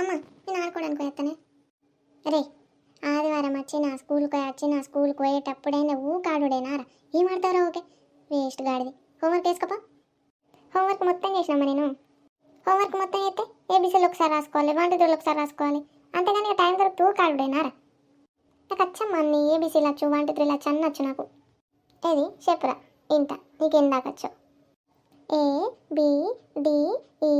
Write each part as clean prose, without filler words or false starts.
అమ్మ నేను ఆడుకోవడానికి పోయేస్తానే. రే ఆదివారం వచ్చి నా స్కూల్కి పోయేటప్పుడైనా కాడుడేనారా ఏం ఆడతావురా? ఓకే వేస్ట్ గాడిది. హోంవర్క్ వేసుకోపా. హోంవర్క్ మొత్తం చేసినామా నేను? హోంవర్క్ మొత్తం చేస్తే ఏబీసీలు ఒకసారి రాసుకోవాలి, 1 2 ఒకసారి రాసుకోవాలి, అంతేగాని ఇక టైం దొరుకుతూ కాడుడేనారా? నాకు వచ్చమ్మా అన్ని ఏబీసీలు వచ్చు, 1 2 3 అన్నీ వచ్చు నాకు. ఏది చెప్పురా ఇంట నీకేం దాకొచ్చు? A B D E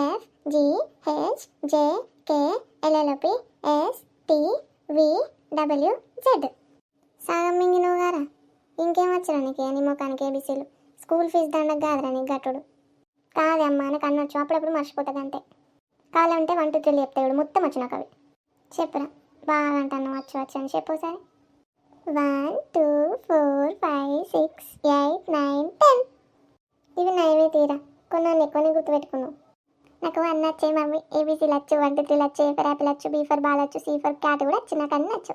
F G H J K LLP S T V W Z. సగం మింగినవు గారా, ఇంకేం వచ్చరా నీకు నీ ముఖానికి ఏబీసీలు? స్కూల్ ఫీజు దండకు కాదురా నీకు గట్టుడు. కాదే అమ్మ నాకు అన్నొచ్చు, అప్పుడప్పుడు మర్చిపోతుంది అంతే. కావాలంటే 1 2 3 చెప్తాడు, మొత్తం వచ్చు నాకు అవి. చెప్పురా బాగా అంటాను వచ్చు అని చెప్పు సరే. 1 2 4 5 6 8 9 10. ఇవి నయమే తీరా, కొన్ని గుర్తుపెట్టుకున్నావు. నాకు అన్నీ వచ్చాయి మమ్మీ, ఏబీసీలు వచ్చు, 1 2 3 వచ్చు, ఏ ఫర్ యాపిల్ వచ్చు, బీ ఫర్ బాల్ వచ్చు, సి ఫర్ క్యాట్ కూడా వచ్చు, నాకు అన్నీ వచ్చు.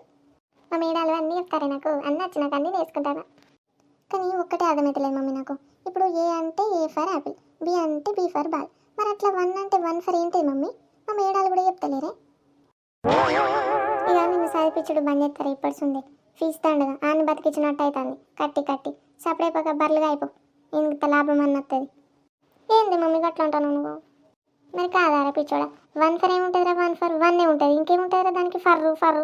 మా మేడాలు అన్నీ చెప్తారే నాకు, అన్నీ వచ్చు, నాకు అన్నీ నేర్చుకుంటాను. కానీ ఒక్కటే అర్థమవుతలేదు మమ్మీ నాకు. ఇప్పుడు ఏ అంటే ఏ ఫర్ యాపిల్, బి అంటే బీ ఫర్ బాల్, మరి అట్లా 1 అంటే 1 ఫర్ ఏంటి మమ్మీ? మా మేడాలు కూడా చెప్తలేరే. ఇక నిన్ను చదివించుడు బంద్ చేస్తారా ఇప్పటిసుంది? ఫీజు తండగా ఆని బతికించినట్టు అవుతుంది, కట్టి సపరేపోక బర్లుగా అయిపో, ఇంత లాభం అన్నది. ఏంది మమ్మీ అట్లా అంటాను నువ్వు? మరి కాదారా పిచ్చోడా, 1 ఫర్ ఏముంటుందిరా? 1 ఫర్ 1 ఉంటుంది, ఇంకేముంటుందిరా దానికి? ఫర్రు